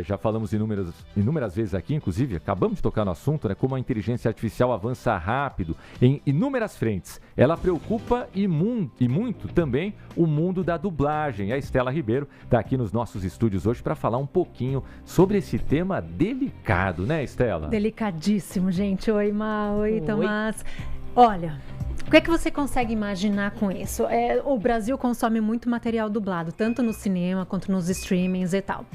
Já falamos inúmeras vezes aqui, inclusive, acabamos de tocar no assunto, né? Como a inteligência artificial avança rápido em inúmeras frentes. Ela preocupa e muito também o mundo da dublagem. A Estela Ribeiro está aqui nos nossos estúdios hoje para falar um pouquinho sobre esse tema delicado, né, Estela? Delicadíssimo, gente. Oi, Ma. Oi, Tomás. Olha, o que é que você consegue imaginar com isso? O Brasil consome muito material dublado, tanto no cinema quanto nos streamings e tal.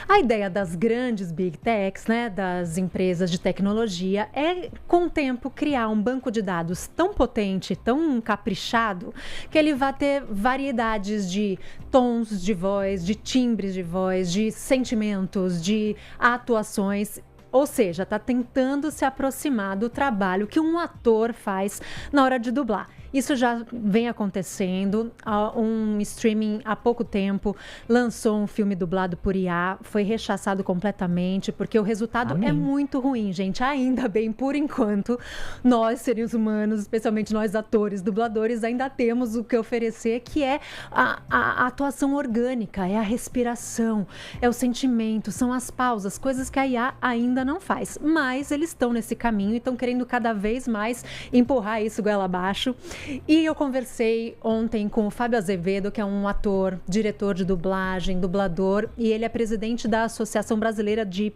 A ideia das grandes Big Techs, né, das empresas de tecnologia, é, com o tempo, criar um banco de dados tão potente, tão caprichado, que ele vai ter variedades de tons de voz, de timbres de voz, de sentimentos, de atuações. Ou seja, está tentando se aproximar do trabalho que um ator faz na hora de dublar. Isso já vem acontecendo. Um streaming, há pouco tempo, lançou um filme dublado por IA. Foi rechaçado completamente, porque o resultado é muito ruim, gente. Ainda bem, por enquanto, nós, seres humanos, especialmente nós, atores, dubladores, ainda temos o que oferecer, que é a atuação orgânica, é a respiração, é o sentimento, são as pausas, coisas que a IA ainda não faz. Mas eles estão nesse caminho e estão querendo cada vez mais empurrar isso goela abaixo. E eu conversei ontem com o Fábio Azevedo, que é um ator, diretor de dublagem, dublador, e ele é presidente da Associação Brasileira de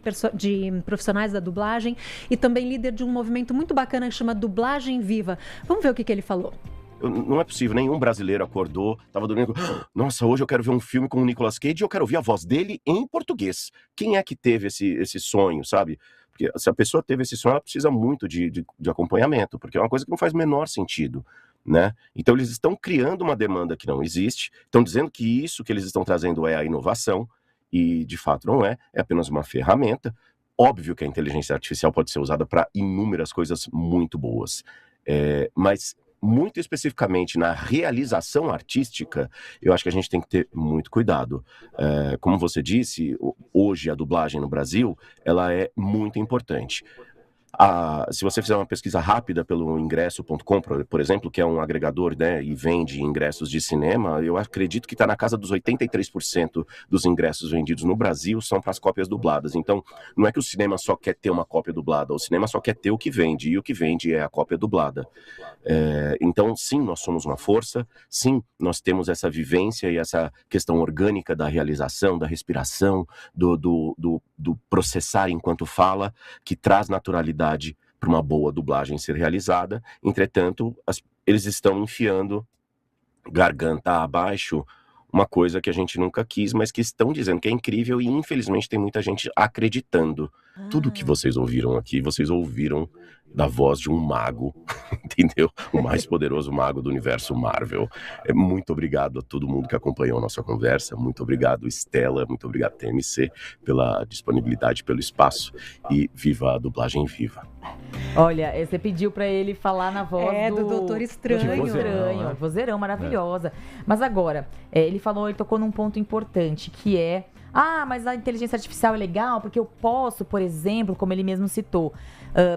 Profissionais da Dublagem e também líder de um movimento muito bacana que chama Dublagem Viva. Vamos ver o que ele falou. Não é possível, nenhum brasileiro acordou, tava dormindo, nossa, hoje eu quero ver um filme com o Nicolas Cage e eu quero ouvir a voz dele em português. Quem é que teve esse sonho, sabe? Porque se a pessoa teve esse sonho, ela precisa muito de acompanhamento, porque é uma coisa que não faz o menor sentido, né? Então eles estão criando uma demanda que não existe, estão dizendo que isso que eles estão trazendo é a inovação, e de fato não é apenas uma ferramenta. Óbvio que a inteligência artificial pode ser usada para inúmeras coisas muito boas, mas muito especificamente na realização artística, eu acho que a gente tem que ter muito cuidado. Como você disse, hoje a dublagem no Brasil, ela é muito importante. Se você fizer uma pesquisa rápida pelo ingresso.com, por exemplo, que é um agregador, né, e vende ingressos de cinema, eu acredito que está na casa dos 83% dos ingressos vendidos no Brasil são para as cópias dubladas. Então, não é que o cinema só quer ter uma cópia dublada, o cinema só quer ter o que vende, e o que vende é a cópia dublada. Então, sim, nós somos uma força, sim, nós temos essa vivência e essa questão orgânica da realização, da respiração, do processar enquanto fala, que traz naturalidade para uma boa dublagem ser realizada. Entretanto, eles estão enfiando garganta abaixo uma coisa que a gente nunca quis, mas que estão dizendo que é incrível e infelizmente tem muita gente acreditando. Tudo que vocês ouviram aqui, vocês ouviram da voz de um mago, entendeu? O mais poderoso mago do universo Marvel. Muito obrigado a todo mundo que acompanhou a nossa conversa, muito obrigado Estela, muito obrigado TMC pela disponibilidade, pelo espaço, e viva a dublagem viva. Olha, você pediu pra ele falar na voz do Doutor Estranho. Vozeirão, maravilhosa. Mas agora, ele tocou num ponto importante, que é, mas a inteligência artificial é legal, porque eu posso, por exemplo, como ele mesmo citou,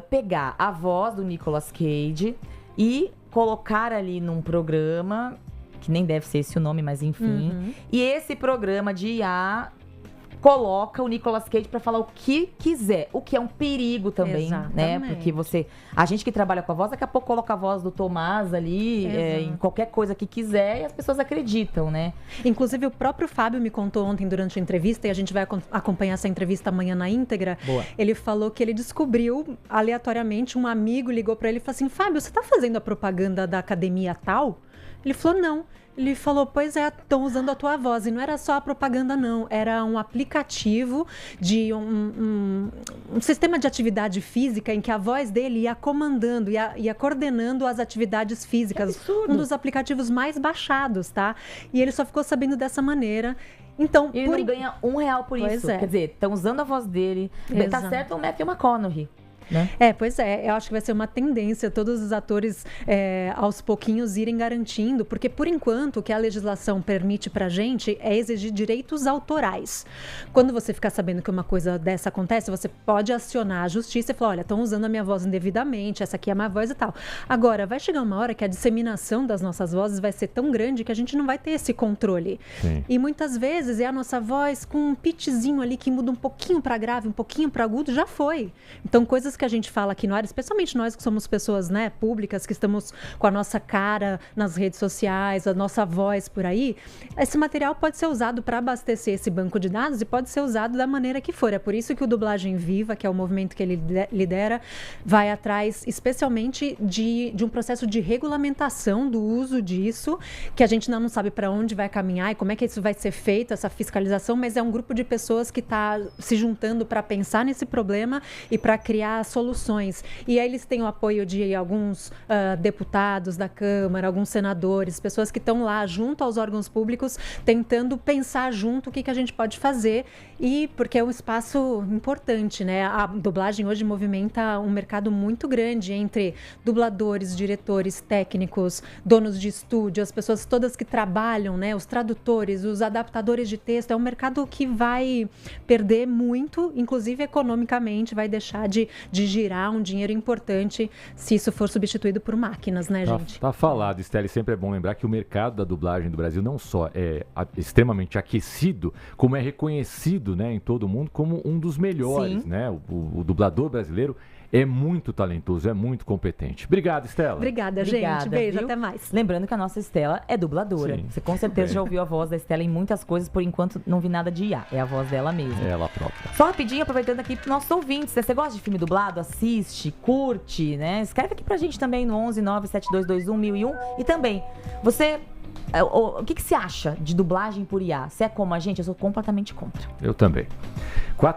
pegar a voz do Nicolas Cage e colocar ali num programa, que nem deve ser esse o nome, mas enfim, e esse programa de IA coloca o Nicolas Cage pra falar o que quiser, o que é um perigo também, né? Porque a gente que trabalha com a voz, daqui a pouco coloca a voz do Tomás ali, em qualquer coisa que quiser, e as pessoas acreditam, né? Inclusive, o próprio Fábio me contou ontem durante a entrevista, e a gente vai acompanhar essa entrevista amanhã na íntegra. Boa. Ele falou que ele descobriu, aleatoriamente, um amigo ligou pra ele e falou assim: Fábio, você tá fazendo a propaganda da academia tal? Ele falou, não. Ele falou, pois é, estão usando a tua voz. E não era só a propaganda, não. Era um aplicativo de um sistema de atividade física em que a voz dele ia comandando, ia coordenando as atividades físicas. Um dos aplicativos mais baixados, tá? E ele só ficou sabendo dessa maneira. Então, ele não ganha R$1 por isso. É. Quer dizer, estão usando a voz dele. Tá certo o Matthew McConaughey. né? Pois é, eu acho que vai ser uma tendência todos os atores aos pouquinhos irem garantindo, porque por enquanto o que a legislação permite pra gente é exigir direitos autorais. Quando você ficar sabendo que uma coisa dessa acontece, você pode acionar a justiça e falar, olha, estão usando a minha voz indevidamente, essa aqui é a minha voz e tal. Agora, vai chegar uma hora que a disseminação das nossas vozes vai ser tão grande que a gente não vai ter esse controle. Sim. E muitas vezes é a nossa voz com um pitchzinho ali que muda um pouquinho para grave, um pouquinho para agudo, já foi. Então, coisas que a gente fala aqui no ar, especialmente nós que somos pessoas, né, públicas, que estamos com a nossa cara nas redes sociais, a nossa voz por aí, esse material pode ser usado para abastecer esse banco de dados e pode ser usado da maneira que for. É por isso que o Dublagem Viva, que é o movimento que ele lidera, vai atrás especialmente de um processo de regulamentação do uso disso, que a gente ainda não sabe para onde vai caminhar e como é que isso vai ser feito, essa fiscalização, mas é um grupo de pessoas que está se juntando para pensar nesse problema e para criar soluções. E aí eles têm o apoio de alguns deputados da Câmara, alguns senadores, pessoas que estão lá junto aos órgãos públicos, tentando pensar junto o que a gente pode fazer, e porque é um espaço importante, né? A dublagem hoje movimenta um mercado muito grande entre dubladores, diretores, técnicos, donos de estúdio, as pessoas todas que trabalham, né? Os tradutores, os adaptadores de texto. É um mercado que vai perder muito, inclusive economicamente, vai deixar de girar um dinheiro importante se isso for substituído por máquinas, né, gente? Tá falado, Stely. Sempre é bom lembrar que o mercado da dublagem do Brasil não só é extremamente aquecido, como é reconhecido, né, em todo o mundo como um dos melhores. Sim. Né? O dublador brasileiro é muito talentoso, é muito competente. Obrigado, Stella. Obrigada, Obrigada, gente. Beijo, viu? até mais. Lembrando que a nossa Stella é dubladora. Sim. Você com certeza já ouviu a voz da Stella em muitas coisas, por enquanto não vi nada de IA. É a voz dela mesmo. É ela própria. Só rapidinho, aproveitando aqui para nossos ouvintes. Você gosta de filme dublado? Assiste, curte, né? Escreve aqui pra gente também no 11 97221 1001. E também, você... O que você acha de dublagem por IA? Você é como a gente? Eu sou completamente contra. Eu também.